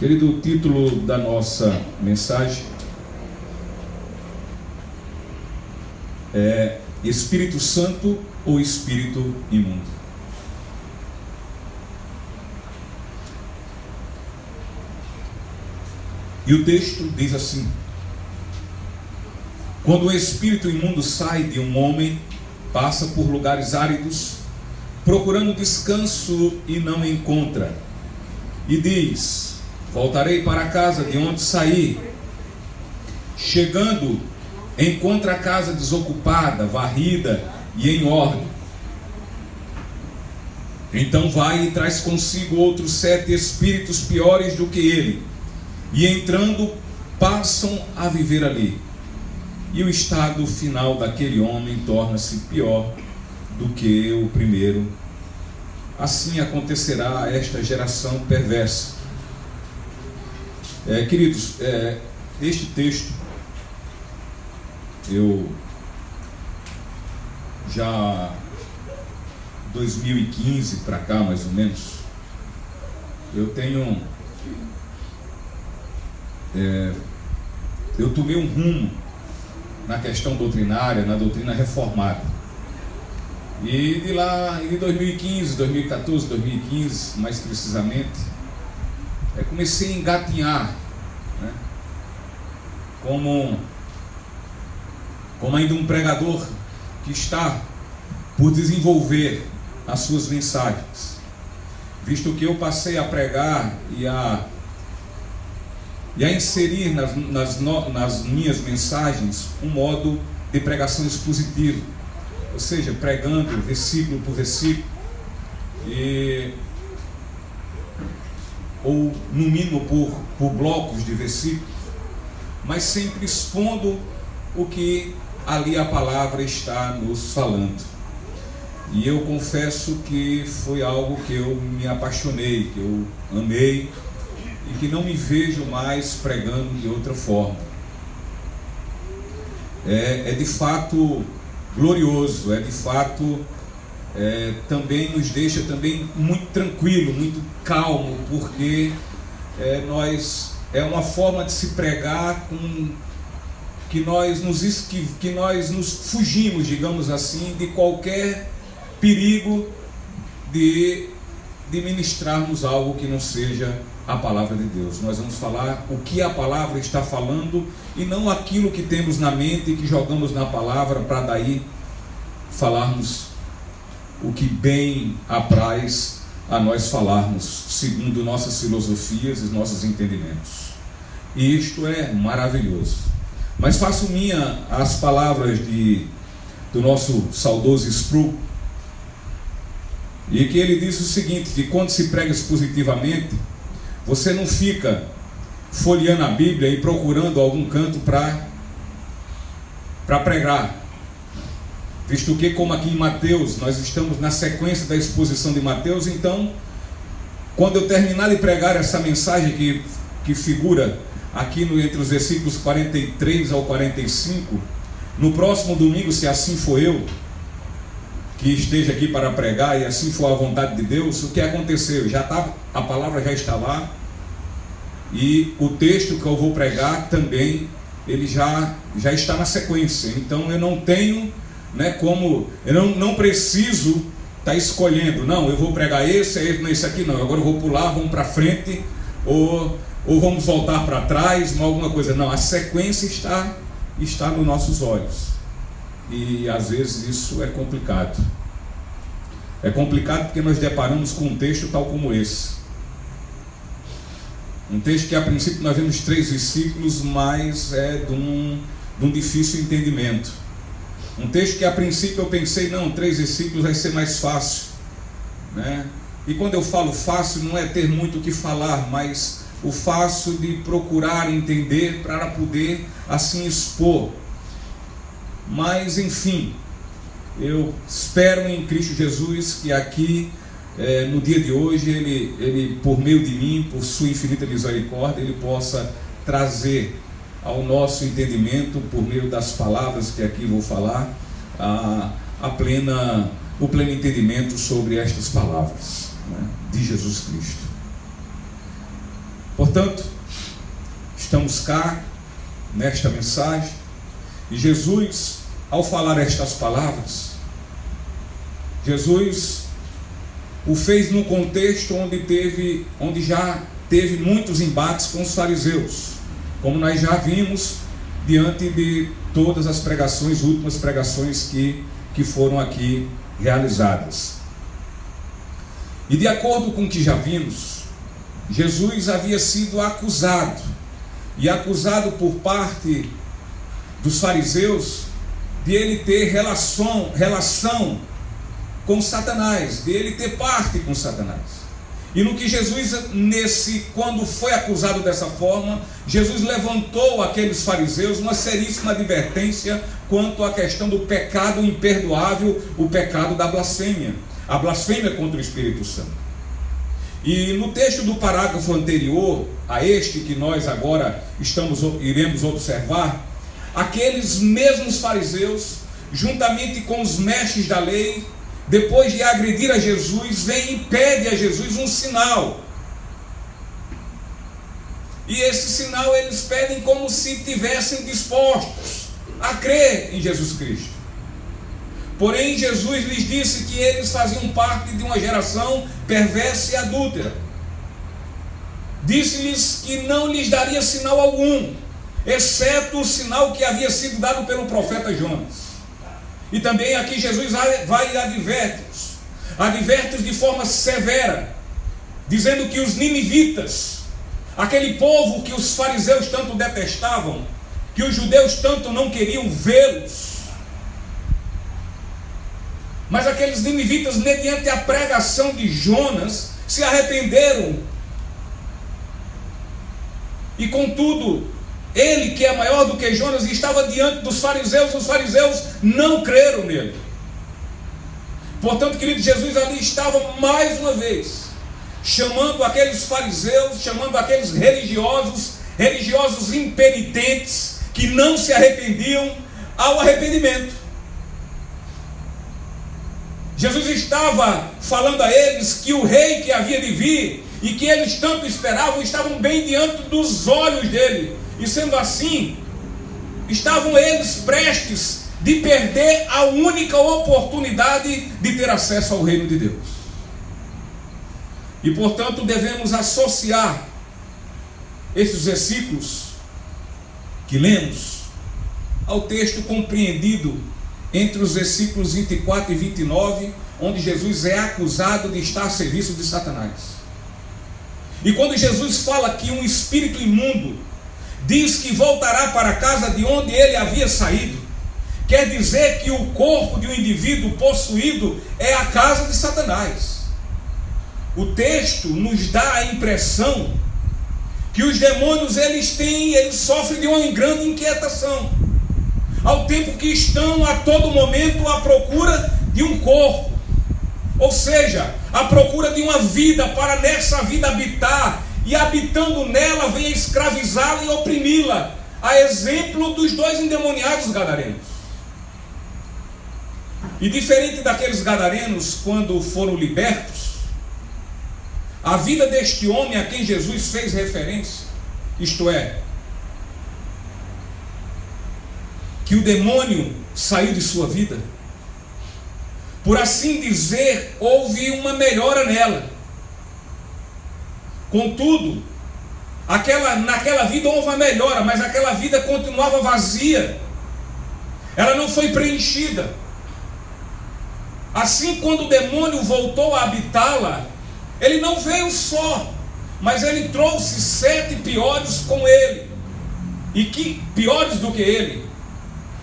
Querido, o título da nossa mensagem é Espírito Santo ou Espírito Imundo? E o texto diz assim: quando o espírito imundo sai de um homem, passa por lugares áridos, procurando descanso e não encontra. E diz: voltarei para a casa de onde saí. Chegando, encontra a casa desocupada, varrida e em ordem. Então vai e traz consigo outros 7 espíritos piores do que ele, e entrando, passam a viver ali. E o estado final daquele homem torna-se pior do que o primeiro. Assim acontecerá a esta geração perversa. Queridos, este texto, eu já 2015 para cá, mais ou menos, eu tomei um rumo na questão doutrinária, na doutrina reformada. E de lá, em 2015, 2014, 2015, mais precisamente, comecei a engatinhar, né, como ainda um pregador que está por desenvolver as suas mensagens, visto que eu passei a pregar e a inserir nas minhas mensagens um modo de pregação expositivo, ou seja, pregando versículo por versículo, ou no mínimo por blocos de versículos, mas sempre expondo o que ali a palavra está nos falando. E eu confesso que foi algo que eu me apaixonei, que eu amei, e que não me vejo mais pregando de outra forma. É de fato glorioso, de fato também nos deixa também muito tranquilo, muito calmo, porque é uma forma de se pregar que nós nos fugimos, digamos assim, de qualquer perigo de ministrarmos algo que não seja a palavra de Deus. Nós vamos falar o que a palavra está falando e não aquilo que temos na mente e que jogamos na palavra para daí falarmos o que bem apraz a nós falarmos, segundo nossas filosofias e nossos entendimentos. E isto é maravilhoso. Mas faço minha as palavras do nosso saudoso Sproul, e que ele disse o seguinte, que quando se prega expositivamente, você não fica folheando a Bíblia e procurando algum canto para pregar, visto que, como aqui em Mateus, nós estamos na sequência da exposição de Mateus. Então, quando eu terminar de pregar essa mensagem que figura aqui entre os versículos 43 ao 45, no próximo domingo, se assim for eu que esteja aqui para pregar e assim for a vontade de Deus, o que aconteceu? A palavra já está lá, e o texto que eu vou pregar também, ele já está na sequência. Então eu não tenho, eu não preciso estar escolhendo, não, eu vou pregar esse aqui não, agora eu vou pular, vamos para frente, ou vamos voltar para trás, alguma coisa. Não, a sequência está nos nossos olhos. E às vezes isso é complicado. É complicado porque nós deparamos com um texto tal como esse. Um texto que a princípio nós vemos 3 versículos, mas é de um difícil entendimento. Um texto que a princípio eu pensei, não, 3 versículos vai ser mais fácil, né? E quando eu falo fácil, não é ter muito o que falar, mas o fácil de procurar entender para poder assim expor. Mas enfim, eu espero em Cristo Jesus que aqui no dia de hoje ele por meio de mim, por sua infinita misericórdia, ele possa trazer ao nosso entendimento, por meio das palavras que aqui vou falar, o pleno entendimento sobre estas palavras, né, de Jesus Cristo. Portanto, estamos cá nesta mensagem e Jesus, ao falar estas palavras, Jesus o fez num contexto onde já teve muitos embates com os fariseus, como nós já vimos diante de todas as pregações, últimas pregações que foram aqui realizadas. E de acordo com o que já vimos, Jesus havia sido acusado, e acusado por parte dos fariseus, de ele ter relação com Satanás, de ele ter parte com Satanás. E no que Jesus, quando foi acusado dessa forma, Jesus levantou àqueles fariseus uma seríssima advertência quanto à questão do pecado imperdoável, o pecado da blasfêmia, a blasfêmia contra o Espírito Santo. E no texto do parágrafo anterior a este que nós agora iremos observar, aqueles mesmos fariseus, juntamente com os mestres da lei, depois de agredir a Jesus, vem e pede a Jesus um sinal. E esse sinal eles pedem como se estivessem dispostos a crer em Jesus Cristo. Porém, Jesus lhes disse que eles faziam parte de uma geração perversa e adúltera. Disse-lhes que não lhes daria sinal algum, exceto o sinal que havia sido dado pelo profeta Jonas. E também aqui Jesus vai e adverte-os de forma severa, dizendo que os ninivitas, aquele povo que os fariseus tanto detestavam, que os judeus tanto não queriam vê-los, mas aqueles ninivitas, mediante a pregação de Jonas, se arrependeram. E contudo, ele, que é maior do que Jonas, estava diante dos fariseus, os fariseus não creram nele. Portanto, querido, Jesus ali estava mais uma vez chamando aqueles fariseus, chamando aqueles religiosos impenitentes, que não se arrependiam, ao arrependimento. Jesus estava falando a eles que o rei que havia de vir, e que eles tanto esperavam, estavam bem diante dos olhos dele. E sendo assim, estavam eles prestes de perder a única oportunidade de ter acesso ao reino de Deus. E portanto devemos associar esses versículos que lemos ao texto compreendido entre os versículos 24 e 29, onde Jesus é acusado de estar a serviço de Satanás. E quando Jesus fala que um espírito imundo diz que voltará para a casa de onde ele havia saído, quer dizer que o corpo de um indivíduo possuído é a casa de Satanás. O texto nos dá a impressão que os demônios eles sofrem de uma grande inquietação, ao tempo que estão a todo momento à procura de um corpo, ou seja, à procura de uma vida para nessa vida habitar, e habitando nela venha escravizá-la e oprimi-la, a exemplo dos dois endemoniados gadarenos. E diferente daqueles gadarenos, quando foram libertos, a vida deste homem a quem Jesus fez referência, isto é, que o demônio saiu de sua vida, por assim dizer, houve uma melhora nela. Contudo, naquela vida houve uma melhora, mas aquela vida continuava vazia, ela não foi preenchida. Assim, quando o demônio voltou a habitá-la, ele não veio só, mas ele trouxe 7 piores com ele, e que piores do que ele.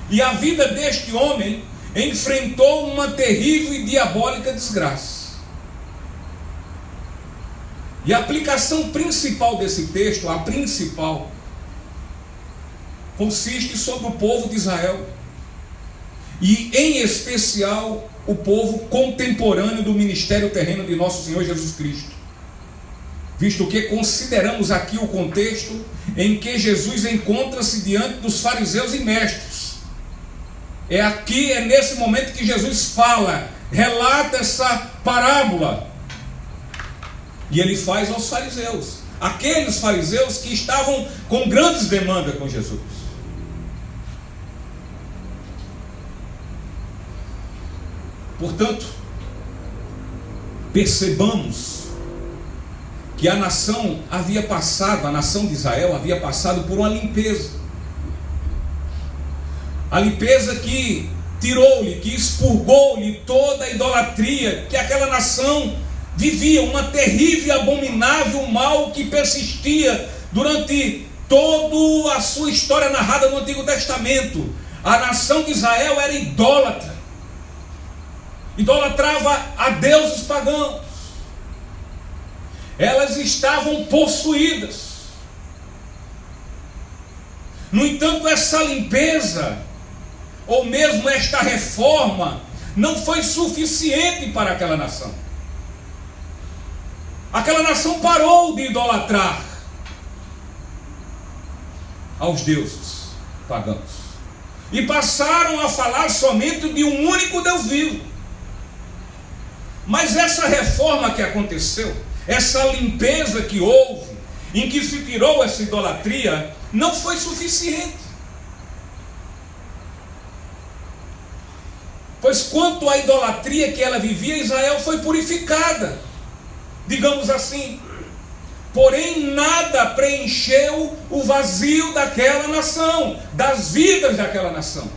E a vida deste homem enfrentou uma terrível e diabólica desgraça. E a aplicação principal desse texto, a principal, consiste sobre o povo de Israel, e em especial o povo contemporâneo do ministério terreno de nosso Senhor Jesus Cristo, visto que consideramos aqui o contexto em que Jesus encontra-se diante dos fariseus e mestres. É nesse momento que Jesus fala, relata essa parábola, e ele faz aos fariseus, aqueles fariseus que estavam com grandes demandas com Jesus. Portanto, percebamos que a nação de Israel havia passado por uma limpeza. A limpeza que tirou-lhe, que expurgou-lhe toda a idolatria que aquela nação vivia, uma terrível e abominável mal que persistia durante toda a sua história narrada no Antigo Testamento. A nação de Israel era idólatra, idolatrava a deuses pagãos, elas estavam possuídas. No entanto, essa limpeza, ou mesmo esta reforma, não foi suficiente para aquela nação. Aquela nação parou de idolatrar aos deuses pagãos e passaram a falar somente de um único Deus vivo. Mas essa reforma que aconteceu, essa limpeza que houve, em que se tirou essa idolatria, não foi suficiente. Pois quanto à idolatria que ela vivia, Israel foi purificada, digamos assim. Porém, nada preencheu o vazio daquela nação, das vidas daquela nação.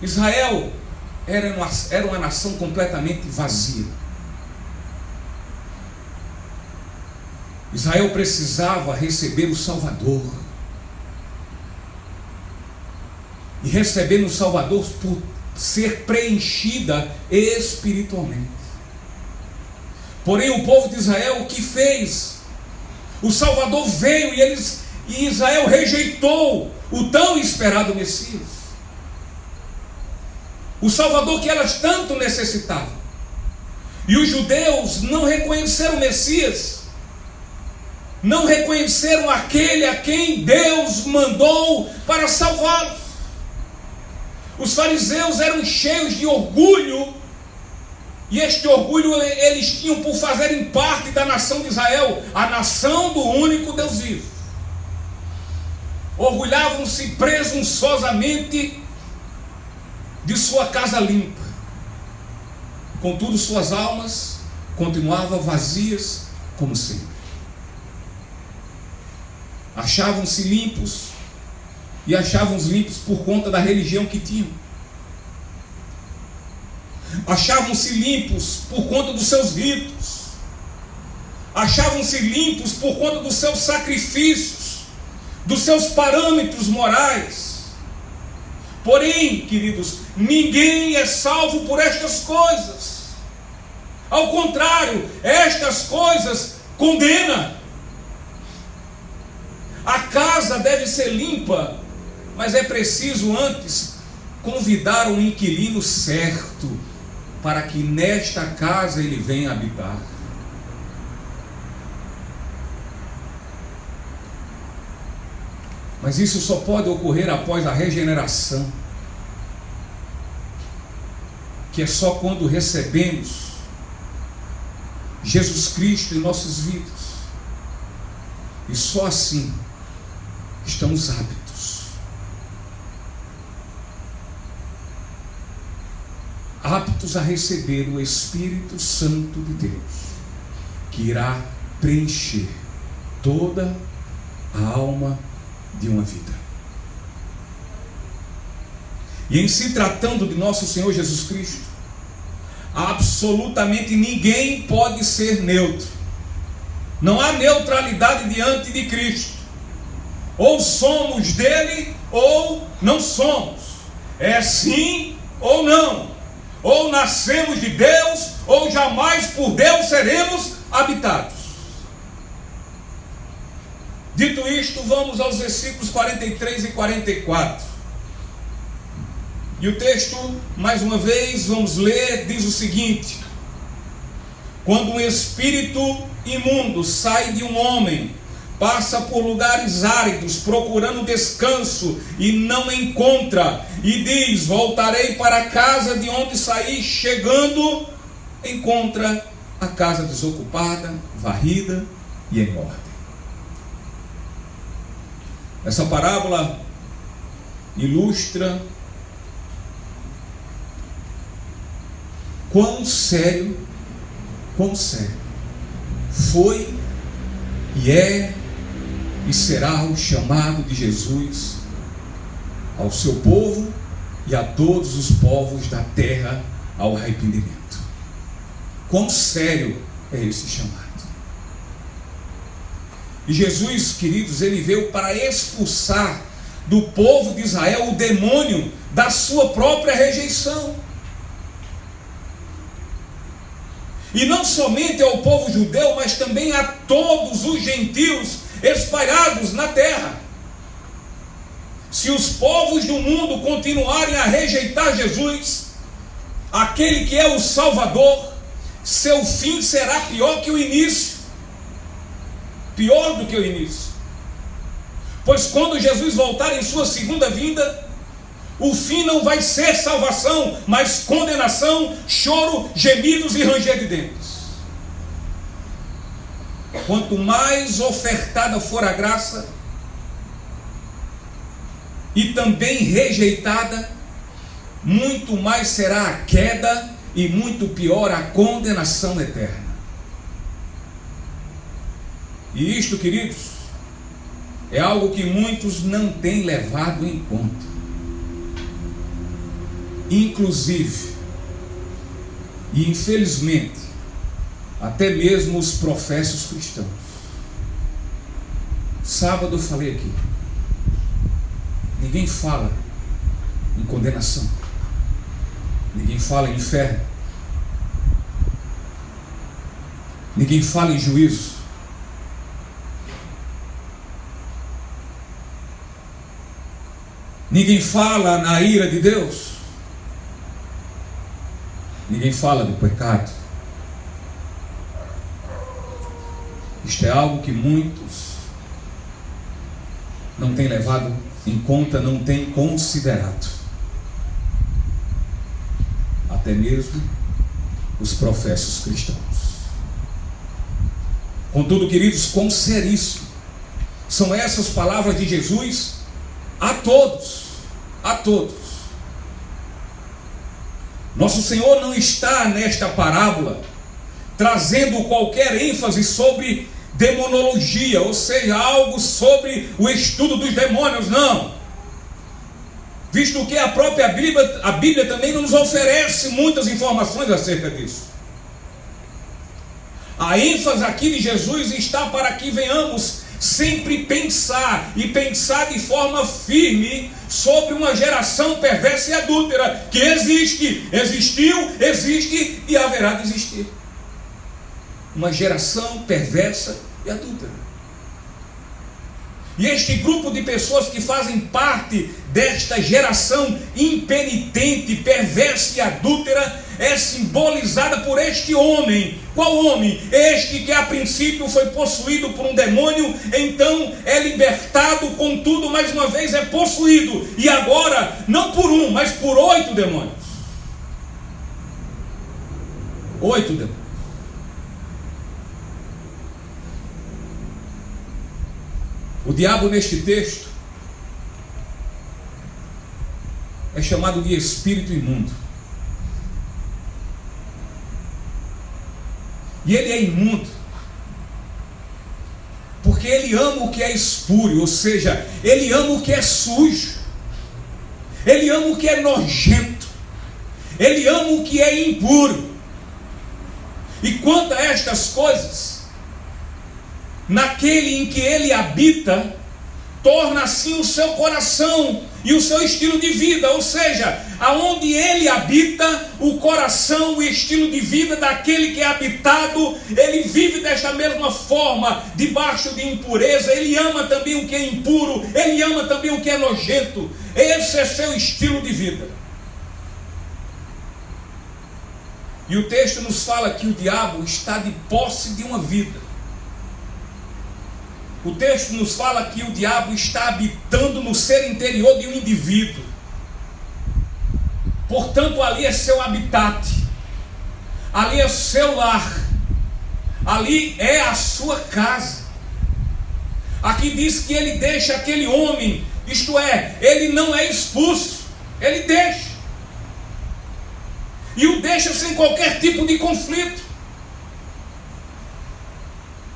Israel era uma nação completamente vazia. Israel precisava receber o Salvador. E recebendo o Salvador por ser preenchida espiritualmente. Porém, o povo de Israel, o que fez? O Salvador veio e Israel rejeitou o tão esperado Messias. O Salvador que elas tanto necessitavam. E os judeus não reconheceram o Messias, não reconheceram aquele a quem Deus mandou para salvá-los. Os fariseus eram cheios de orgulho, e este orgulho eles tinham por fazerem parte da nação de Israel, a nação do único Deus vivo. Orgulhavam-se presunçosamente de sua casa limpa. Contudo, suas almas continuavam vazias como sempre. Achavam-se limpos, e achavam-se limpos por conta da religião que tinham. Achavam-se limpos por conta dos seus ritos. Achavam-se limpos por conta dos seus sacrifícios, dos seus parâmetros morais. Porém, queridos, ninguém é salvo por estas coisas. Ao contrário, estas coisas condenam. A casa deve ser limpa, mas é preciso antes convidar um inquilino certo, para que nesta casa ele venha habitar. Mas isso só pode ocorrer após a regeneração, que é só quando recebemos Jesus Cristo em nossas vidas. E só assim estamos aptos a receber o Espírito Santo de Deus, que irá preencher toda a alma de uma vida. E em se tratando de nosso Senhor Jesus Cristo, absolutamente ninguém pode ser neutro. Não há neutralidade diante de Cristo. Ou somos dele ou não somos. É sim ou não. Ou nascemos de Deus, ou jamais por Deus seremos habitados. Dito isto, vamos aos versículos 43 e 44. E o texto, mais uma vez, vamos ler, diz o seguinte: quando um espírito imundo sai de um homem, passa por lugares áridos, procurando descanso, e não encontra, e diz: voltarei para a casa de onde saí, chegando, encontra a casa desocupada, varrida e em ordem. Essa parábola ilustra quão sério foi e é e será o chamado de Jesus ao seu povo e a todos os povos da terra ao arrependimento. Quão sério é esse chamado. E Jesus, queridos, ele veio para expulsar do povo de Israel o demônio da sua própria rejeição. E não somente ao povo judeu, mas também a todos os gentios espalhados na terra. Se os povos do mundo continuarem a rejeitar Jesus, aquele que é o Salvador, seu fim será pior que o início. Pior do que o início. Pois quando Jesus voltar em sua segunda vinda, o fim não vai ser salvação, mas condenação, choro, gemidos e ranger de dentes. Quanto mais ofertada for a graça, e também rejeitada, muito mais será a queda e muito pior a condenação eterna. E isto, queridos, é algo que muitos não têm levado em conta. Inclusive, e infelizmente, até mesmo os professos cristãos. Sábado eu falei aqui, ninguém fala em condenação, ninguém fala em inferno, ninguém fala em juízo. Ninguém fala na ira de Deus. Ninguém fala do pecado. Isto é algo que muitos não têm levado em conta, não têm considerado. Até mesmo os professos cristãos. Contudo, queridos, quão seríssimo são essas palavras de Jesus a todos. A todos. Nosso Senhor não está nesta parábola trazendo qualquer ênfase sobre demonologia, ou seja, algo sobre o estudo dos demônios, não. Visto que a própria Bíblia também não nos oferece muitas informações acerca disso. A ênfase aqui de Jesus está para que venhamos sempre pensar, e pensar de forma firme, sobre uma geração perversa e adúltera, que existe, existiu, existe e haverá de existir. Uma geração perversa e adúltera. E este grupo de pessoas que fazem parte desta geração impenitente, perversa e adúltera é simbolizada por este homem. Qual homem? Este que a princípio foi possuído por um demônio, então é libertado, contudo, mais uma vez é possuído. E agora, não por um, mas por 8 demônios. 8 demônios. O diabo neste texto é chamado de espírito imundo. E ele é imundo porque ele ama o que é espúrio, ou seja, ele ama o que é sujo, ele ama o que é nojento, ele ama o que é impuro. E quanto a estas coisas, naquele em que ele habita, torna assim o seu coração e o seu estilo de vida, ou seja, aonde ele habita, o coração, o estilo de vida daquele que é habitado, ele vive desta mesma forma, debaixo de impureza. Ele ama também o que é impuro, ele ama também o que é nojento. Esse é seu estilo de vida. E o texto nos fala que o diabo está de posse de uma vida. O texto nos fala que o diabo está habitando no ser interior de um indivíduo. Portanto, ali é seu habitat, ali é seu lar. Ali é a sua casa. Aqui diz que ele deixa aquele homem, isto é, ele não é expulso, ele deixa. E o deixa sem qualquer tipo de conflito.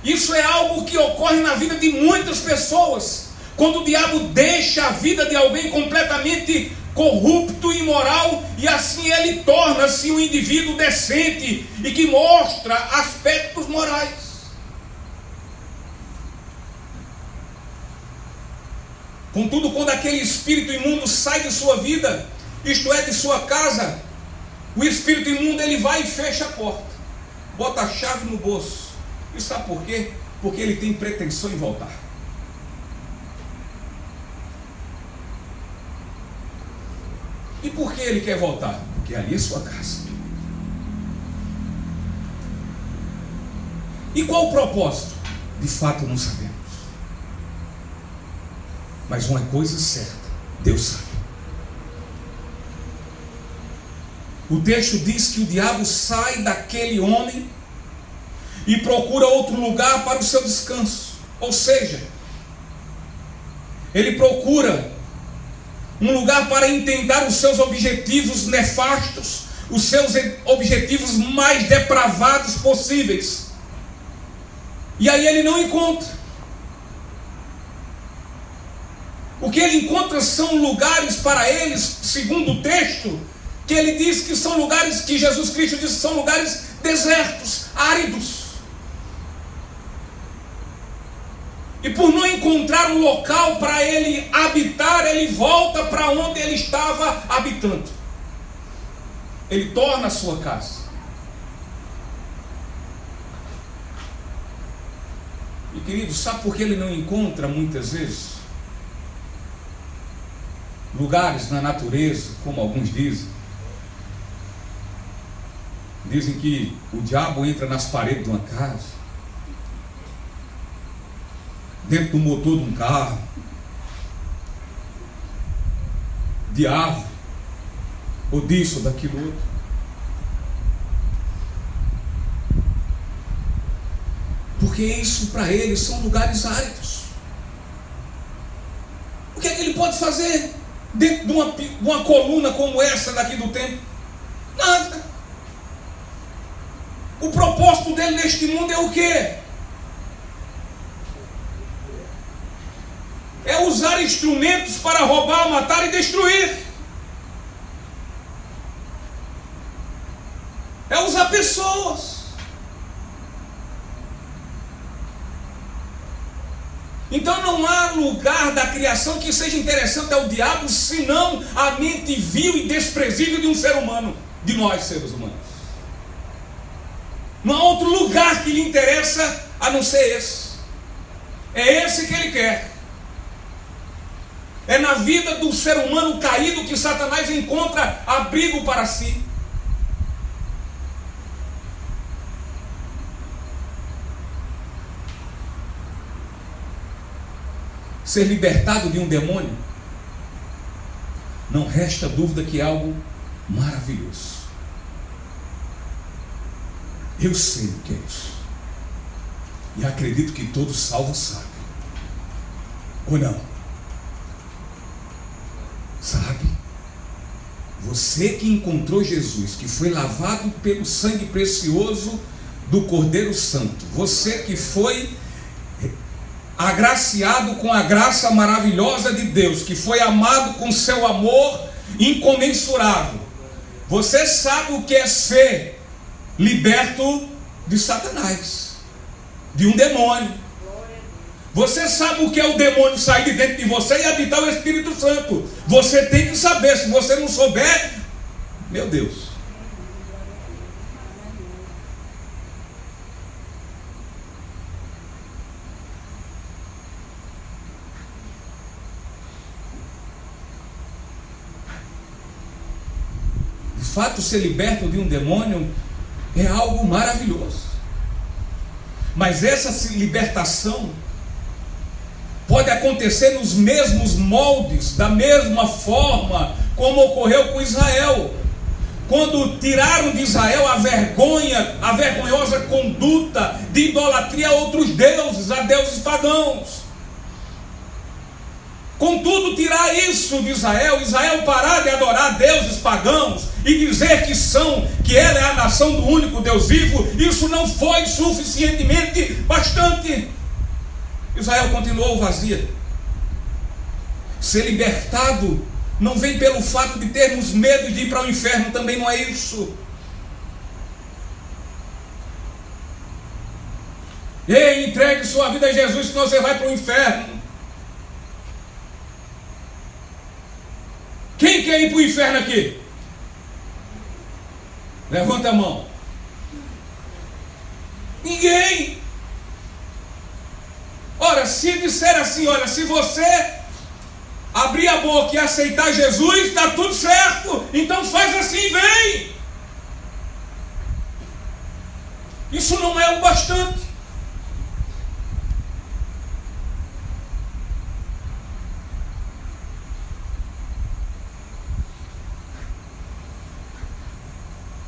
Isso é algo que ocorre na vida de muitas pessoas. Quando o diabo deixa a vida de alguém completamente corrupto e imoral, e assim ele torna-se um indivíduo decente e que mostra aspectos morais. Contudo, quando aquele espírito imundo sai de sua vida, isto é, de sua casa, o espírito imundo ele vai e fecha a porta, bota a chave no bolso. E sabe por quê? Porque ele tem pretensão em voltar. E por que ele quer voltar? Porque ali é sua casa. E qual o propósito? De fato não sabemos. Mas uma coisa certa, Deus sabe. O texto diz que o diabo sai daquele homem e procura outro lugar para o seu descanso. Ou seja, ele procura um lugar para intentar os seus objetivos nefastos, os seus objetivos mais depravados possíveis. E aí ele não encontra. O que ele encontra são lugares para eles, segundo o texto, que ele diz que são lugares, que Jesus Cristo diz que são lugares desertos, áridos. E por não encontrar um local para ele habitar, ele volta para onde ele estava habitando. Ele torna a sua casa. E querido, sabe por que ele não encontra muitas vezes lugares na natureza, como alguns dizem? Dizem que o diabo entra nas paredes de uma casa, dentro do motor de um carro, de árvore, ou disso ou daquilo outro. Porque isso para eles são lugares áridos. O que é que ele pode fazer dentro de uma coluna como essa daqui do templo? Nada. O propósito dele neste mundo é o quê? É usar instrumentos para roubar, matar e destruir. É usar pessoas. Então não há lugar da criação que seja interessante ao diabo, senão a mente vil e desprezível de um ser humano, de nós seres humanos. Não há outro lugar que lhe interessa a não ser esse. É esse que ele quer. É na vida do ser humano caído que Satanás encontra abrigo para si. Ser libertado de um demônio, não resta dúvida que é algo maravilhoso. Eu sei o que é isso. E acredito que todo salvo sabe. Ou não? Sabe? Você que encontrou Jesus, que foi lavado pelo sangue precioso do Cordeiro Santo, você que foi agraciado com a graça maravilhosa de Deus, que foi amado com seu amor incomensurável, você sabe o que é ser liberto de Satanás, de um demônio. Você sabe o que é o demônio sair de dentro de você e habitar o Espírito Santo. Você tem que saber. Se você não souber, meu Deus. De fato, ser liberto de um demônio é algo maravilhoso. Mas essa libertação pode acontecer nos mesmos moldes, da mesma forma como ocorreu com Israel. quando tiraram de Israel a vergonhosa conduta de idolatria a outros deuses, a deuses pagãos. Contudo, tirar isso de Israel, Israel parar de adorar deuses pagãos e dizer que ela é a nação do único Deus vivo, isso não foi suficientemente bastante. Israel continuou vazia. Ser libertado não vem pelo fato de termos medo de ir para o inferno, também não é isso. Ei, entregue sua vida a Jesus, senão você vai para o inferno. Quem quer ir para o inferno aqui? Levanta a mão. Ninguém. Ora, se disser assim, olha, se você abrir a boca e aceitar Jesus, está tudo certo, então faz assim, vem. Isso não é o bastante.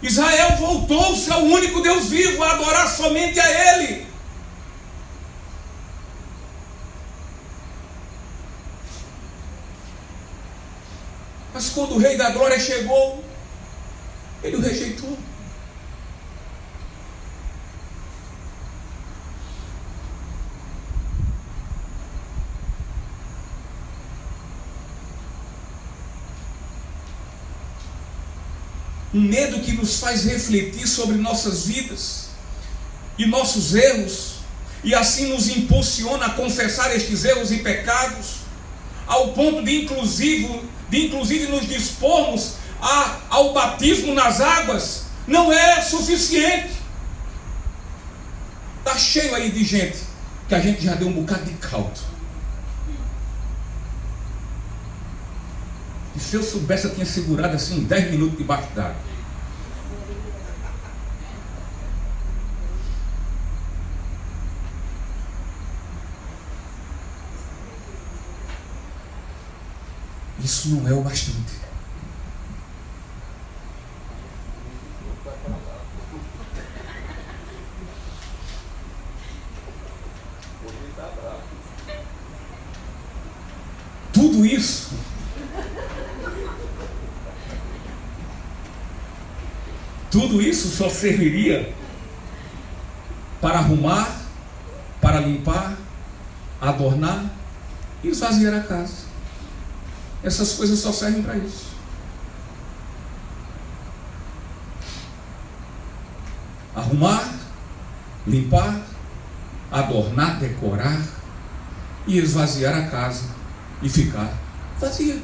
Israel voltou-se ao único Deus vivo, a adorar somente a Ele. Mas quando o Rei da Glória chegou, ele o rejeitou. Um medo que nos faz refletir sobre nossas vidas e nossos erros, e assim nos impulsiona a confessar estes erros e pecados, ao ponto de inclusive nos dispormos ao batismo nas águas, não é suficiente. Está cheio aí de gente que a gente já deu um bocado de caldo. E se eu soubesse, eu tinha segurado assim 10 minutos debaixo d'água. Isso não é o bastante. Tudo isso só serviria para arrumar, para limpar, adornar e esvaziar a casa. Essas coisas só servem para isso. Arrumar, limpar, adornar, decorar e esvaziar a casa e ficar vazia.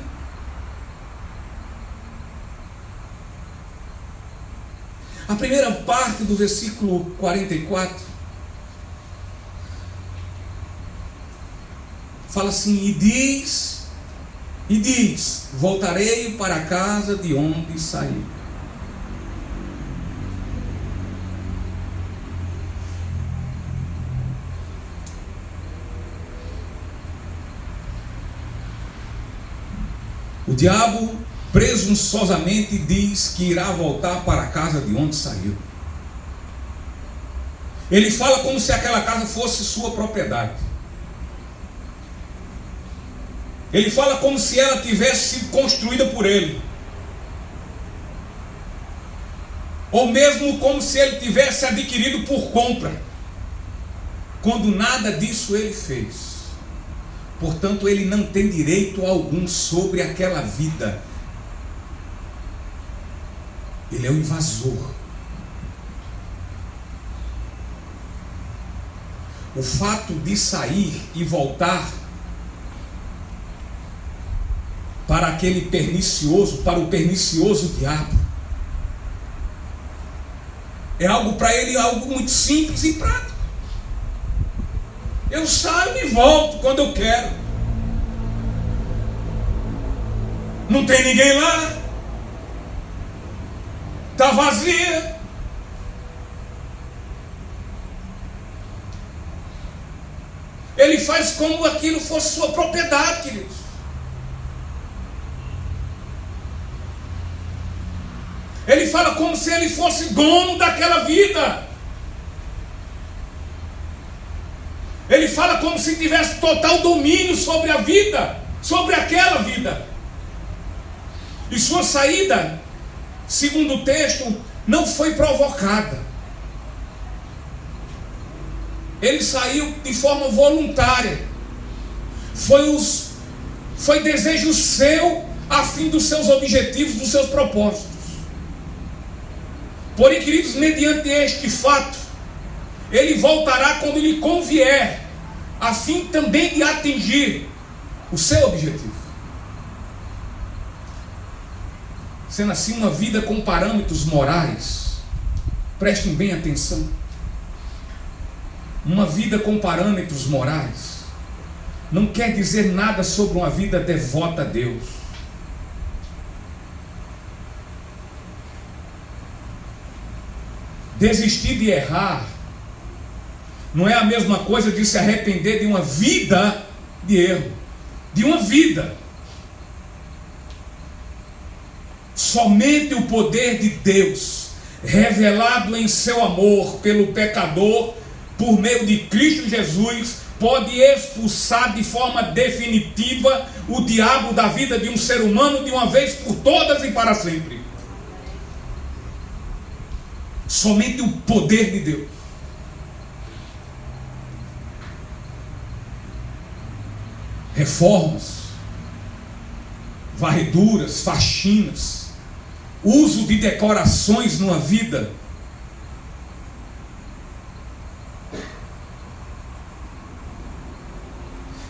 A primeira parte do versículo 44 fala assim: e diz, voltarei para a casa de onde saí. O diabo presunçosamente diz que irá voltar para a casa de onde saiu. Ele fala como se aquela casa fosse sua propriedade. Ele fala como se ela tivesse sido construída por ele. Ou mesmo como se ele tivesse adquirido por compra. Quando nada disso ele fez. Portanto, ele não tem direito algum sobre aquela vida. Ele é o invasor. O fato de sair e voltar para aquele pernicioso, para o pernicioso diabo, é algo para ele, algo muito simples e prático. Eu saio e volto quando eu quero. Não tem ninguém lá. Está vazia. Ele faz como aquilo fosse sua propriedade, queridos. Ele fala como se ele fosse dono daquela vida. Ele fala como se tivesse total domínio sobre a vida, sobre aquela vida. E sua saída, segundo o texto, não foi provocada. Ele saiu de forma voluntária. Foi desejo seu, a fim dos seus objetivos, dos seus propósitos. Porém, queridos, mediante este fato, ele voltará quando lhe convier, a fim também de atingir o seu objetivo. Sendo assim, uma vida com parâmetros morais, prestem bem atenção, uma vida com parâmetros morais não quer dizer nada sobre uma vida devota a Deus. Desistir de errar não é a mesma coisa de se arrepender de uma vida de erro, de uma vida. Somente o poder de Deus, revelado em seu amor pelo pecador, por meio de Cristo Jesus, pode expulsar de forma definitiva o diabo da vida de um ser humano de uma vez por todas e para sempre. Somente o poder de Deus. Reformas, varreduras, faxinas, uso de decorações numa vida,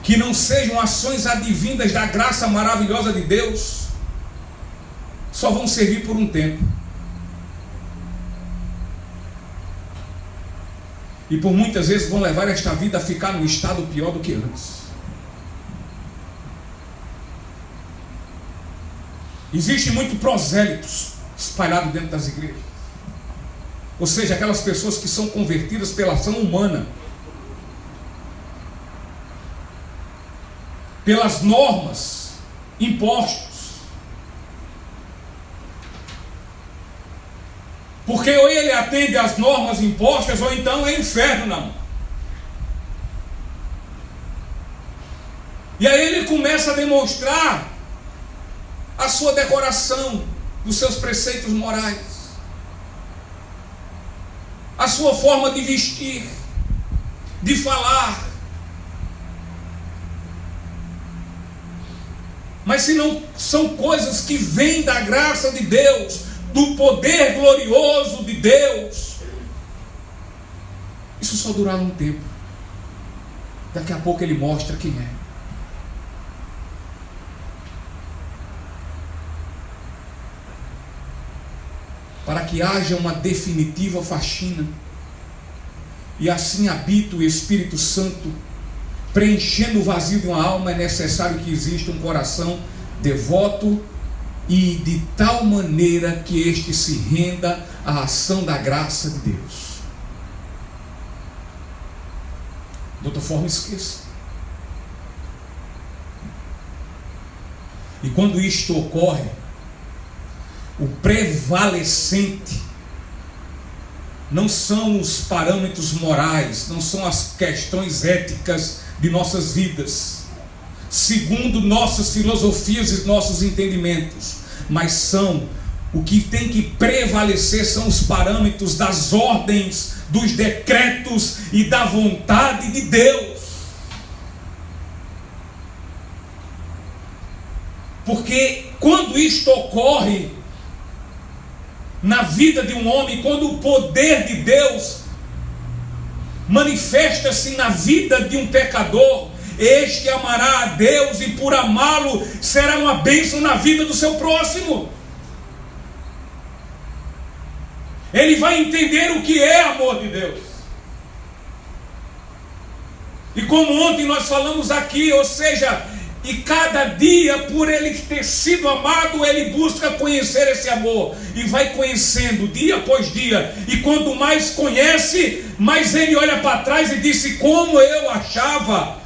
que não sejam ações advindas da graça maravilhosa de Deus, só vão servir por um tempo. E por muitas vezes vão levar esta vida a ficar num estado pior do que antes. Existe muito prosélitos espalhados dentro das igrejas. Ou seja, aquelas pessoas que são convertidas pela ação humana, pelas normas impostas. Porque ou ele atende às normas impostas, ou então é inferno na mão. E aí ele começa a demonstrar a sua decoração dos seus preceitos morais, a sua forma de vestir, de falar. Mas se não são coisas que vêm da graça de Deus, do poder glorioso de Deus, isso só durará um tempo. Daqui a pouco ele mostra quem é. Para que haja uma definitiva faxina, e assim habite o Espírito Santo, preenchendo o vazio de uma alma, é necessário que exista um coração devoto e de tal maneira que este se renda à ação da graça de Deus. De outra forma, esqueça. E quando isto ocorre, o prevalecente não são os parâmetros morais, não são as questões éticas de nossas vidas, segundo nossas filosofias e nossos entendimentos, mas são o que tem que prevalecer, são os parâmetros das ordens, dos decretos e da vontade de Deus. Porque quando isto ocorre na vida de um homem, quando o poder de Deus manifesta-se na vida de um pecador, este amará a Deus e por amá-lo será uma bênção na vida do seu próximo. Ele vai entender o que é amor de Deus. E como ontem nós falamos aqui, ou seja, e cada dia, por ele ter sido amado, ele busca conhecer esse amor. E vai conhecendo dia após dia. E quanto mais conhece, mais ele olha para trás e diz: como eu achava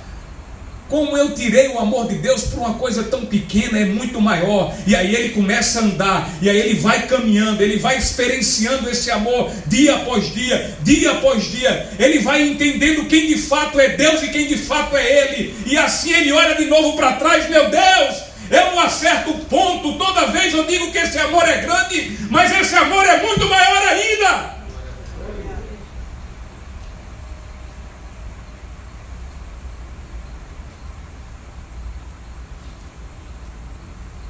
como eu tirei o amor de Deus por uma coisa tão pequena, é muito maior. E aí ele começa a andar, e aí ele vai caminhando, ele vai experienciando esse amor dia após dia, dia após dia. Ele vai entendendo quem de fato é Deus e quem de fato é ele. E assim ele olha de novo para trás: meu Deus, eu não acerto o ponto. Toda vez eu digo que esse amor é grande, mas esse amor é muito maior ainda.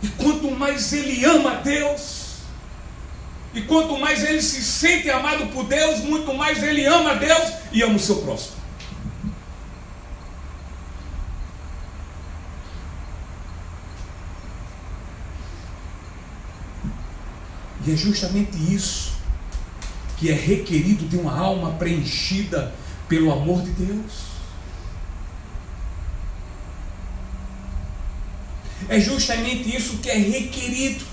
E quanto mais ele ama a Deus, e quanto mais ele se sente amado por Deus, muito mais ele ama a Deus e ama o seu próximo. E é justamente isso que é requerido de uma alma preenchida pelo amor de Deus. É justamente isso que é requerido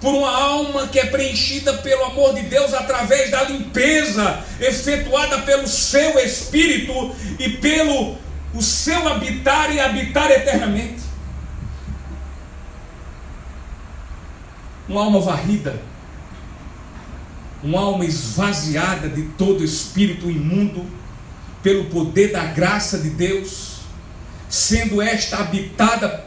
por uma alma que é preenchida pelo amor de Deus através da limpeza efetuada pelo seu Espírito e pelo o seu habitar e habitar eternamente. Uma alma varrida, uma alma esvaziada de todo espírito imundo pelo poder da graça de Deus, sendo esta habitada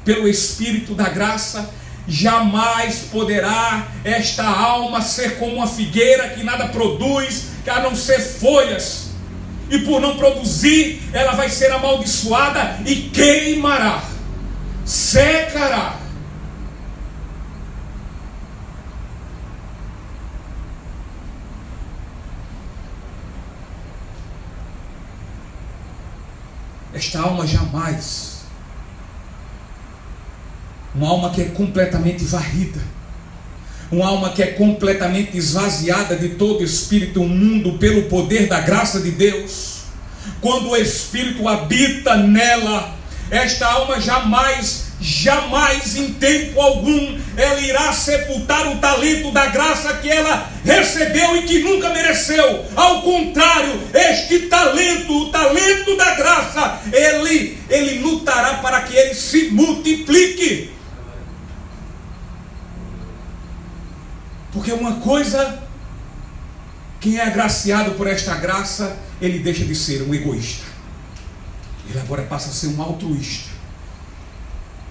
pelo Espírito da graça, jamais poderá esta alma ser como uma figueira que nada produz, a não ser folhas, e por não produzir, ela vai ser amaldiçoada e queimará, secará. Esta alma jamais, uma alma que é completamente varrida, uma alma que é completamente esvaziada de todo espírito imundo pelo poder da graça de Deus, quando o Espírito habita nela, esta alma jamais em tempo algum ela irá sepultar o talento da graça que ela recebeu e que nunca mereceu. Ao contrário, este talento, o talento da graça, ele lutará para que ele se multiplique. Porque uma coisa, quem é agraciado por esta graça, ele deixa de ser um egoísta, ele agora passa a ser um altruísta.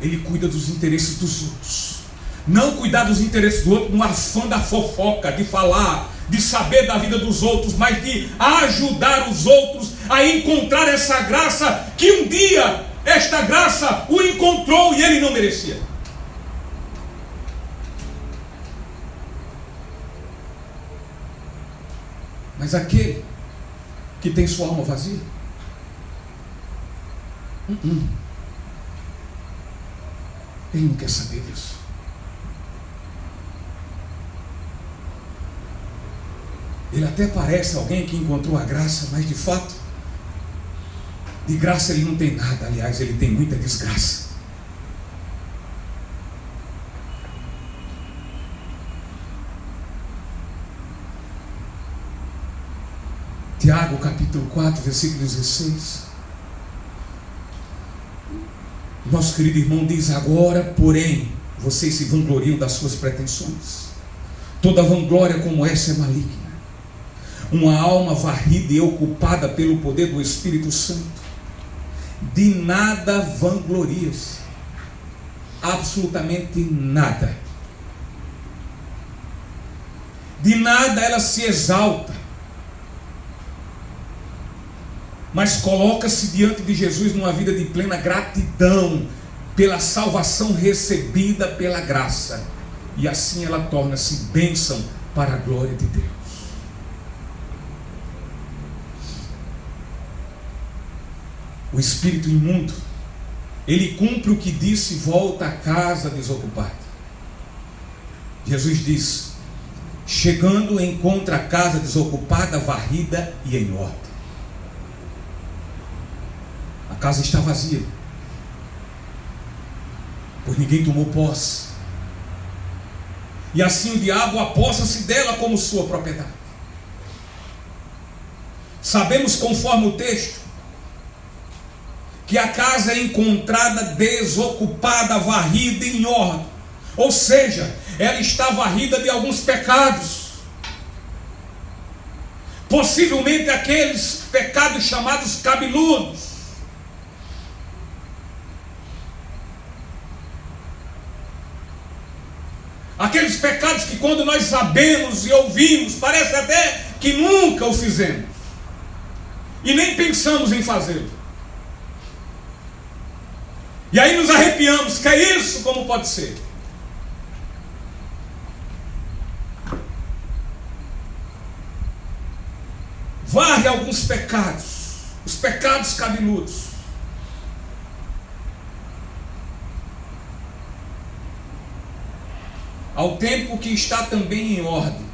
Ele cuida dos interesses dos outros. Não cuidar dos interesses do outro no afã da fofoca, de falar, de saber da vida dos outros, mas de ajudar os outros a encontrar essa graça que um dia esta graça o encontrou e ele não merecia. Mas aquele que tem sua alma vazia, ele não quer saber disso. Ele até parece alguém que encontrou a graça, mas de fato, de graça ele não tem nada. Aliás, ele tem muita desgraça. Tiago capítulo 4, versículo 16. Nosso querido irmão diz: agora, porém, vocês se vangloriam das suas pretensões. Toda vanglória como essa é maligna. Uma alma varrida e ocupada pelo poder do Espírito Santo, de nada vangloria-se. Absolutamente nada. De nada ela se exalta, mas coloca-se diante de Jesus numa vida de plena gratidão pela salvação recebida pela graça, e assim ela torna-se bênção para a glória de Deus. O espírito imundo, ele cumpre o que disse e volta à casa desocupada. Jesus diz: chegando encontra a casa desocupada, varrida e em ordem. A casa está vazia, pois ninguém tomou posse, e assim o diabo apossa-se dela como sua propriedade. Sabemos, conforme o texto, que a casa é encontrada desocupada, varrida em ordem. Ou seja, ela está varrida de alguns pecados. Possivelmente aqueles pecados chamados cabeludos. Aqueles pecados que quando nós sabemos e ouvimos, parece até que nunca o fizemos. E nem pensamos em fazê-lo. E aí nos arrepiamos, que é isso, como pode ser? Varre alguns pecados, os pecados cabeludos. Ao tempo que está também em ordem,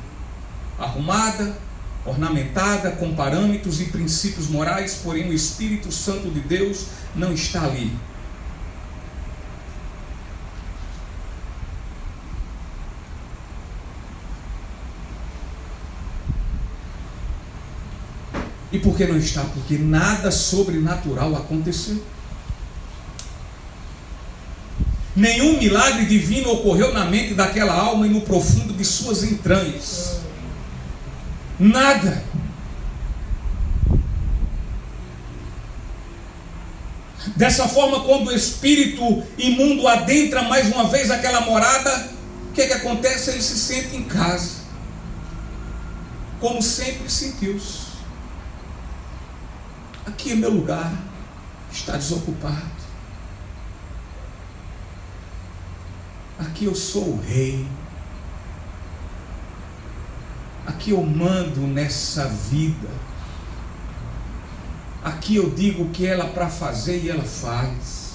arrumada, ornamentada, com parâmetros e princípios morais, porém o Espírito Santo de Deus não está ali. E por que não está? Porque nada sobrenatural aconteceu. Nenhum milagre divino ocorreu na mente daquela alma e no profundo de suas entranhas. Nada. Dessa forma, quando o espírito imundo adentra mais uma vez aquela morada, o que acontece? Ele se sente em casa, como sempre sentiu-se. Aqui é meu lugar, está desocupado. Aqui eu sou o rei. Aqui eu mando nessa vida. Aqui eu digo o que ela para fazer e ela faz.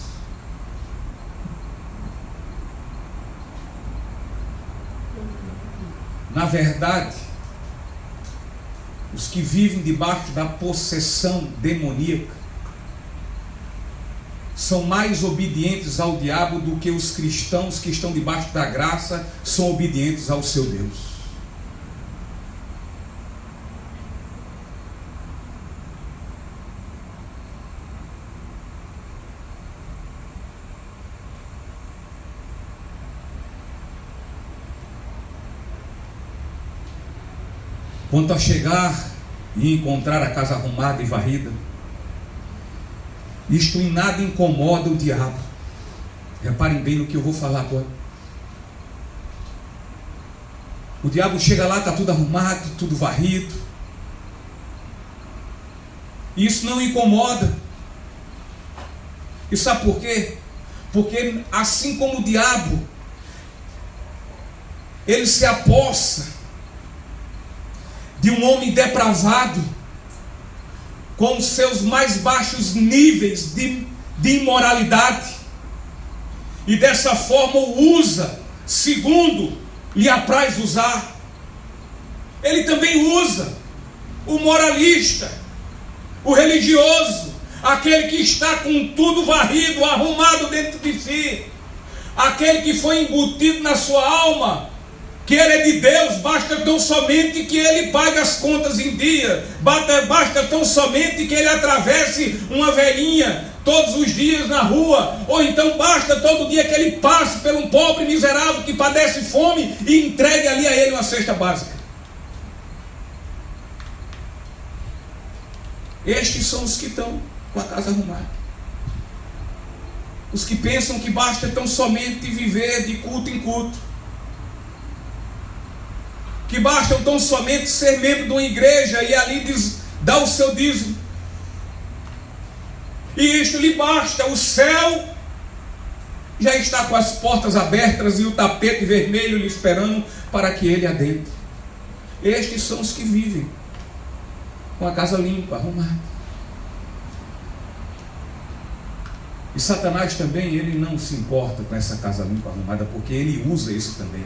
Na verdade, os que vivem debaixo da possessão demoníaca são mais obedientes ao diabo do que os cristãos que estão debaixo da graça são obedientes ao seu Deus. Quanto a chegar e encontrar a casa arrumada e varrida, isto em nada incomoda o diabo. Reparem bem no que eu vou falar agora. O diabo chega lá, está tudo arrumado, tudo varrido. E isso não incomoda. E sabe por quê? Porque assim como o diabo, ele se apossa de um homem depravado, com os seus mais baixos níveis de imoralidade, e dessa forma o usa segundo lhe apraz usar. Ele também usa o moralista, o religioso, aquele que está com tudo varrido, arrumado dentro de si, aquele que foi embutido na sua alma que ele é de Deus, basta tão somente que ele pague as contas em dia, basta tão somente que ele atravesse uma velhinha todos os dias na rua, ou então basta todo dia que ele passe por um pobre miserável que padece fome e entregue ali a ele uma cesta básica. Estes são os que estão com a casa arrumada. Os que pensam que basta tão somente viver de culto em culto, que basta tão somente ser membro de uma igreja e ali dar o seu dízimo, e isto lhe basta. O céu já está com as portas abertas e o tapete vermelho lhe esperando para que ele adentre. Estes são os que vivem com a casa limpa, arrumada. E Satanás também, ele não se importa com essa casa limpa, arrumada, porque ele usa isso também.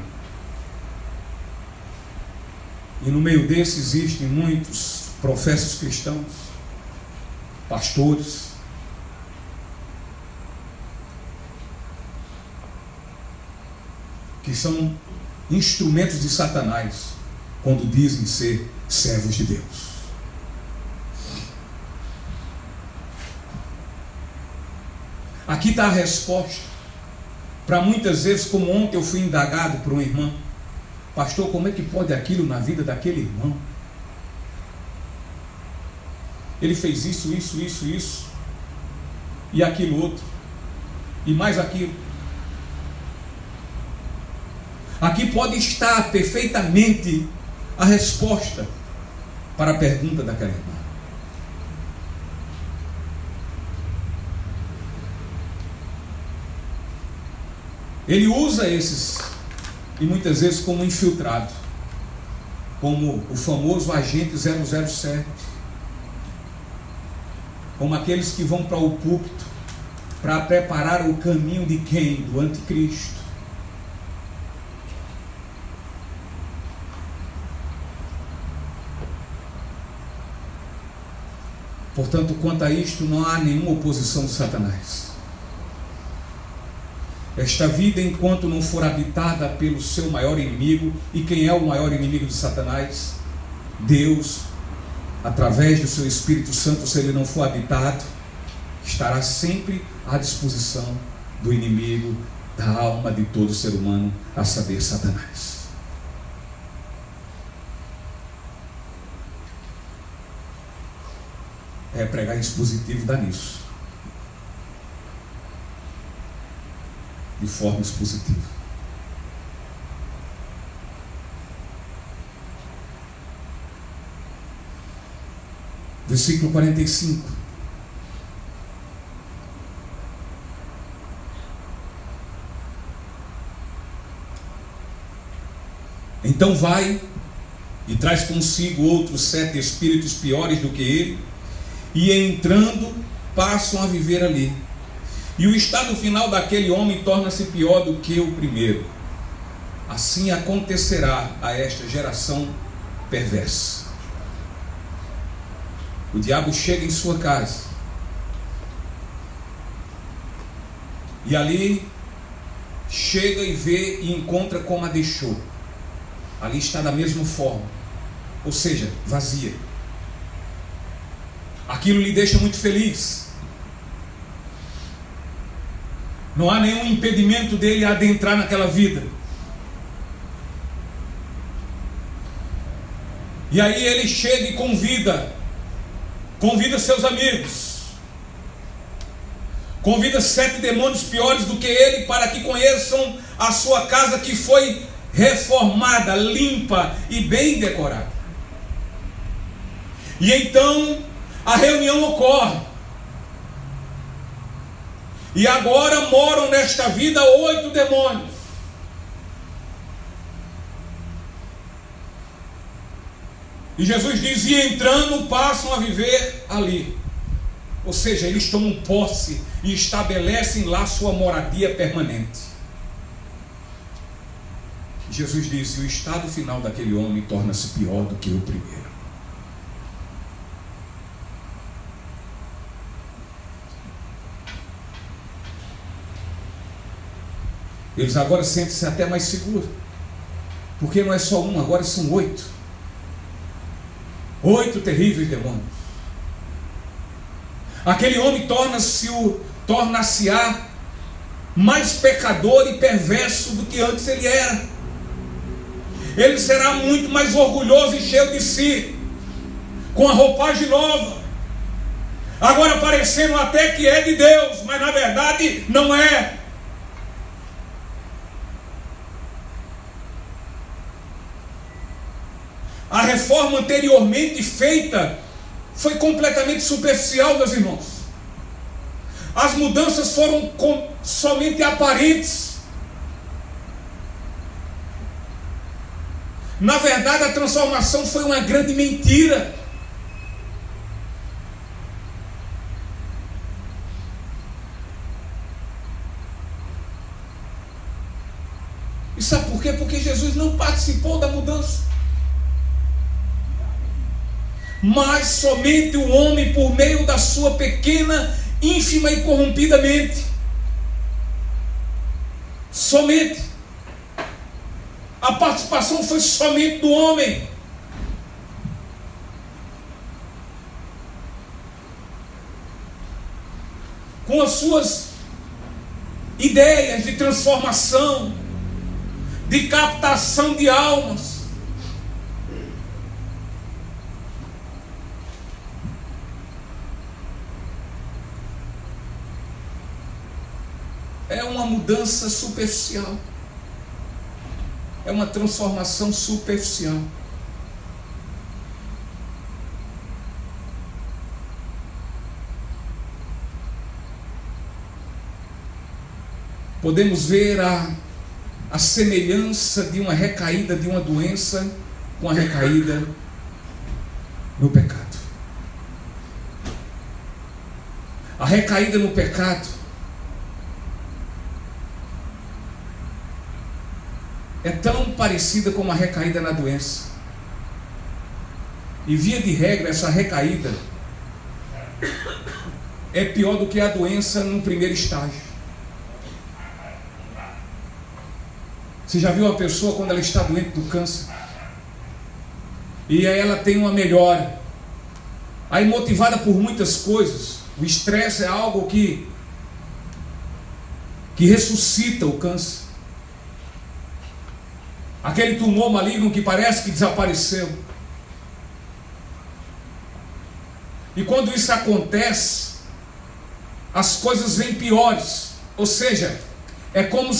E no meio desse existem muitos professos cristãos, pastores, que são instrumentos de Satanás quando dizem ser servos de Deus. Aqui está a resposta. Para muitas vezes, como ontem eu fui indagado por uma irmã: pastor, como é que pode aquilo na vida daquele irmão? Ele fez isso, e aquilo outro, e mais aquilo. Aqui pode estar perfeitamente a resposta para a pergunta daquela irmã. Ele usa esses, e muitas vezes como infiltrado, como o famoso agente 007, como aqueles que vão para o púlpito para preparar o caminho de quem? Do anticristo. Portanto, quanto a isto, não há nenhuma oposição de Satanás. Esta vida, enquanto não for habitada pelo seu maior inimigo, e quem é o maior inimigo de Satanás? Deus, através do seu Espírito Santo, se ele não for habitado, estará sempre à disposição do inimigo da alma de todo ser humano, a saber, Satanás. Pregar expositivo dá nisso. De forma expositiva. Versículo 45. Então vai e traz consigo outros 7 espíritos piores do que ele, e entrando passam a viver ali. E o estado final daquele homem torna-se pior do que o primeiro. Assim acontecerá a esta geração perversa. O diabo chega em sua casa, e ali chega e vê e encontra como a deixou. Ali está da mesma forma, ou seja, vazia. Aquilo lhe deixa muito feliz. Não há nenhum impedimento dele a adentrar naquela vida. E aí ele chega e convida seus amigos, convida 7 demônios piores do que ele, para que conheçam a sua casa, que foi reformada, limpa e bem decorada. E então a reunião ocorre. E agora moram nesta vida 8 demônios. E Jesus diz: e entrando passam a viver ali. Ou seja, eles tomam posse e estabelecem lá sua moradia permanente. Jesus diz: e o estado final daquele homem torna-se pior do que o primeiro. Eles agora sentem-se até mais seguros, porque não é só um, agora são 8. 8 terríveis demônios. Aquele homem torna-se-á mais pecador e perverso do que antes ele era. Ele será muito mais orgulhoso e cheio de si, com a roupagem nova, agora parecendo até que é de Deus, mas na verdade não é. A reforma anteriormente feita foi completamente superficial, meus irmãos. As mudanças foram somente aparentes. Na verdade, a transformação foi uma grande mentira. E sabe por quê? Porque Jesus não participou da mudança. Mas somente o homem, por meio da sua pequena, ínfima e corrompida mente. Somente. A participação foi somente do homem. Com as suas ideias de transformação, de captação de almas. É uma mudança superficial. É uma transformação superficial. Podemos ver a semelhança de uma recaída de uma doença com a recaída no pecado. A recaída no pecado é tão parecida como a recaída na doença. E via de regra, essa recaída é pior do que a doença no primeiro estágio. Você já viu uma pessoa quando ela está doente do câncer? E aí ela tem uma melhora. Aí motivada por muitas coisas. O estresse é algo que ressuscita o câncer. Aquele tumor maligno que parece que desapareceu. E quando isso acontece, as coisas vêm piores. Ou seja, é como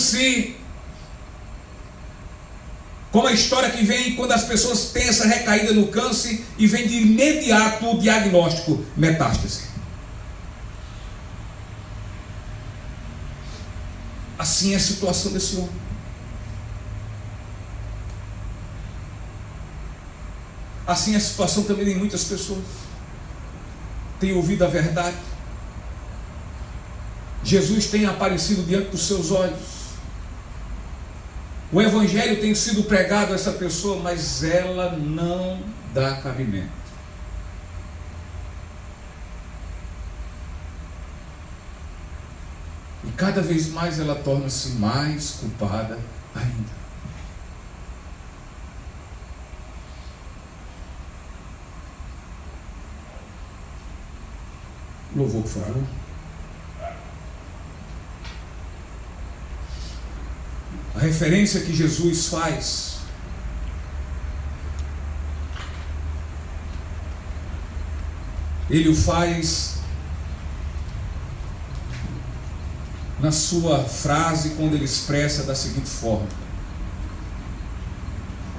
a história que vem quando as pessoas têm essa recaída no câncer e vem de imediato o diagnóstico: metástase. Assim é a situação desse homem. Assim é a situação também de muitas pessoas. Tem ouvido a verdade. Jesus tem aparecido diante dos seus olhos. O evangelho tem sido pregado a essa pessoa, mas ela não dá cabimento. E cada vez mais ela torna-se mais culpada ainda. Louvor, por favor. A referência que Jesus faz ele o faz na sua frase quando ele expressa da seguinte forma: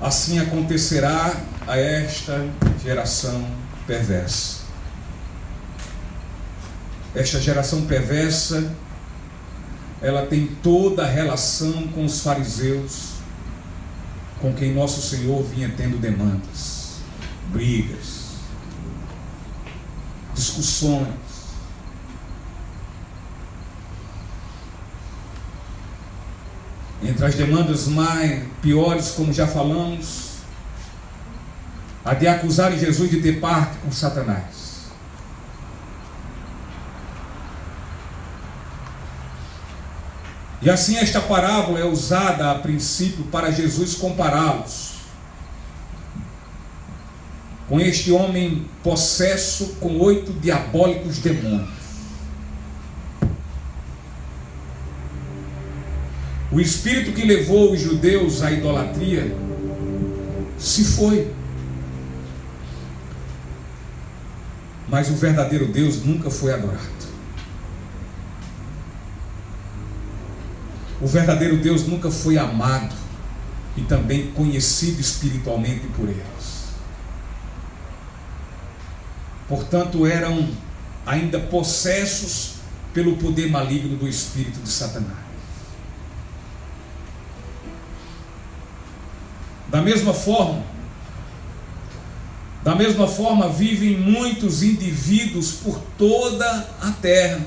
assim acontecerá a esta geração perversa. Esta geração perversa, ela tem toda a relação com os fariseus, com quem nosso Senhor vinha tendo demandas, brigas, discussões. Entre as demandas mais piores, como já falamos, a de acusar Jesus de ter parte com Satanás. E assim esta parábola é usada a princípio para Jesus compará-los com este homem possesso com 8 diabólicos demônios. O espírito que levou os judeus à idolatria se foi. Mas o verdadeiro Deus nunca foi adorado. O verdadeiro Deus nunca foi amado e também conhecido espiritualmente por eles. Portanto, eram ainda possessos pelo poder maligno do espírito de Satanás. Da mesma forma, vivem muitos indivíduos por toda a terra.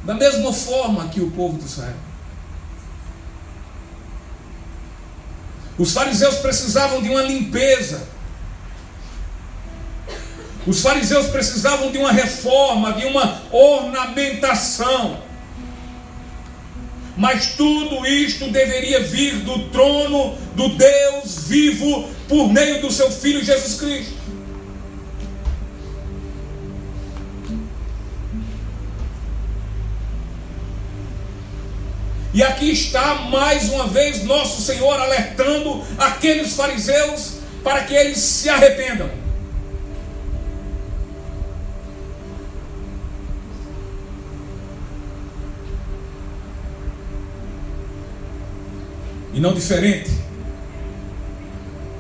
Da mesma forma que o povo de Israel. Os fariseus precisavam de uma limpeza. Os fariseus precisavam de uma reforma, de uma ornamentação. Mas tudo isto deveria vir do trono do Deus vivo por meio do seu Filho Jesus Cristo. E aqui está mais uma vez nosso Senhor alertando aqueles fariseus para que eles se arrependam. E não diferente,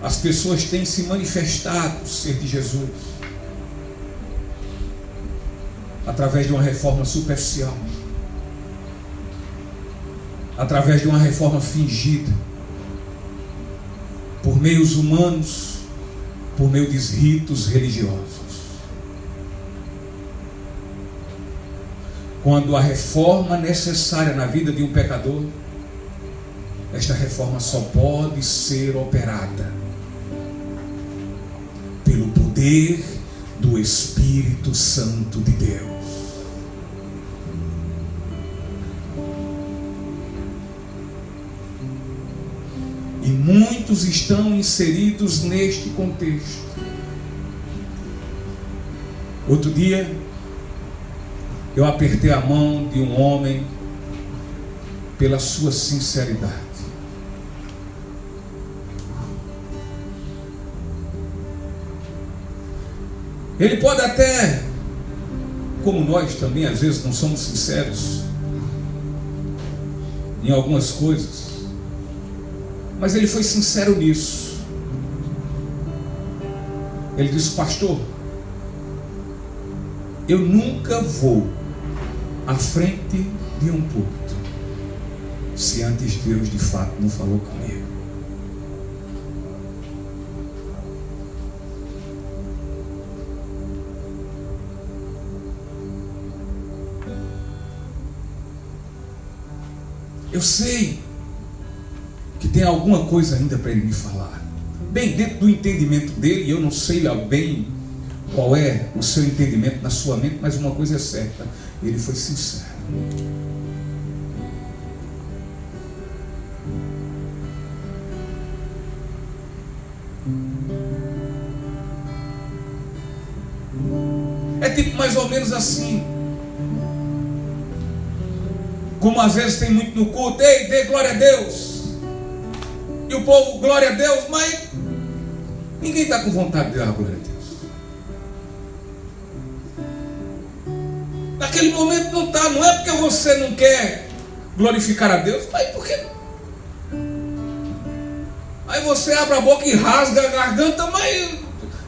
as pessoas têm se manifestado ser de Jesus através de uma reforma superficial, através de uma reforma fingida, por meios humanos, por meio de ritos religiosos. Quando a reforma necessária na vida de um pecador, esta reforma só pode ser operada pelo poder do Espírito Santo de Deus. E muitos estão inseridos neste contexto. Outro dia, eu apertei a mão de um homem pela sua sinceridade. Ele pode até, como nós também às vezes não somos sinceros em algumas coisas, mas ele foi sincero nisso. Ele disse: pastor, eu nunca vou à frente de um púlpito se antes Deus de fato não falou comigo. Eu sei que tem alguma coisa ainda para ele me falar, bem dentro do entendimento dele. Eu não sei bem qual é o seu entendimento na sua mente, mas uma coisa é certa: ele foi sincero. É tipo mais ou menos assim, como às vezes tem muito no culto: ei, dê glória a Deus. E o povo, glória a Deus, mas ninguém está com vontade de dar glória a Deus. Naquele momento não está. Não é porque você não quer glorificar a Deus, mas por quê? Aí você abre a boca e rasga a garganta, mas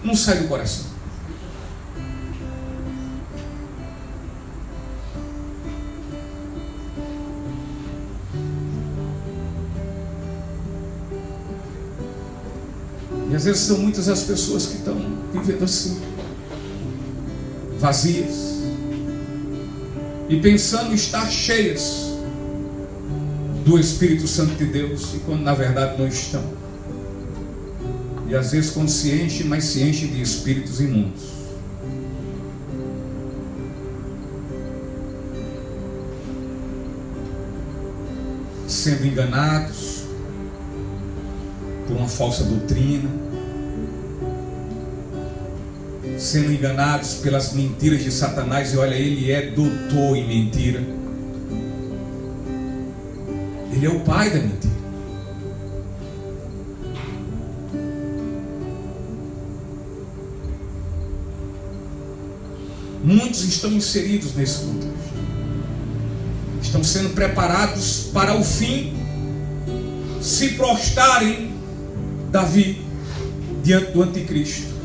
não sai do coração. E às vezes são muitas as pessoas que estão vivendo assim, vazias, e pensando estar cheias do Espírito Santo de Deus, e quando na verdade não estão. E às vezes quando se enche, mas se enche de espíritos imundos. Sendo enganados por uma falsa doutrina, sendo enganados pelas mentiras de Satanás. E olha, ele é doutor em mentira, ele é o pai da mentira. Muitos estão inseridos nesse contexto, estão sendo preparados para o fim, se prostrarem Davi diante do anticristo.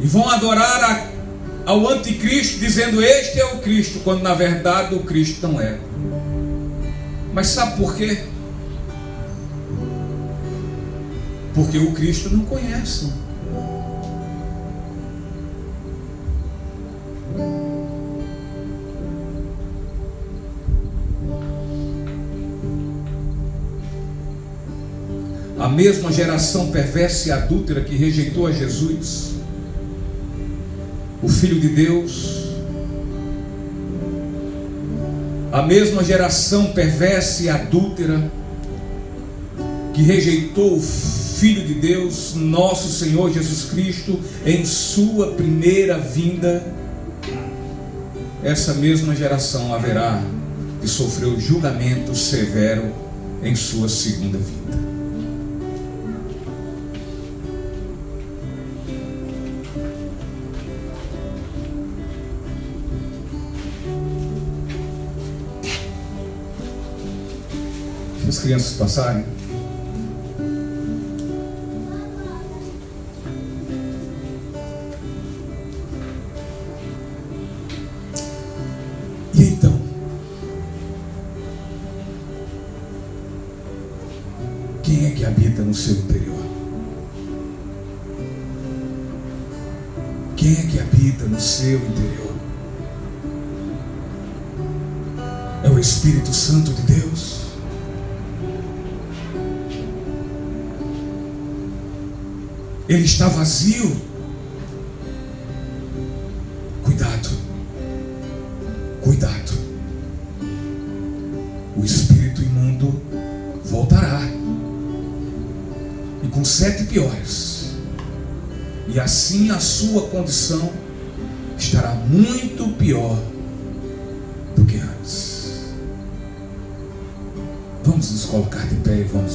E vão adorar ao anticristo, dizendo: este é o Cristo, quando na verdade o Cristo não é. Mas sabe por quê? Porque o Cristo não conhece. A mesma geração perversa e adúltera que rejeitou a Jesus, o Filho de Deus, a mesma geração perversa e adúltera que rejeitou o Filho de Deus, nosso Senhor Jesus Cristo, em sua primeira vinda, essa mesma geração haverá de sofrer o julgamento severo em sua segunda vinda. Se as crianças passarem. E então, quem é que habita no seu interior? Quem é que habita no seu interior? É o Espírito Santo de Deus? Ele está vazio? Cuidado, cuidado. O espírito imundo voltará, e com 7 piores, e assim a sua condição estará muito pior do que antes. Vamos nos colocar de pé e vamos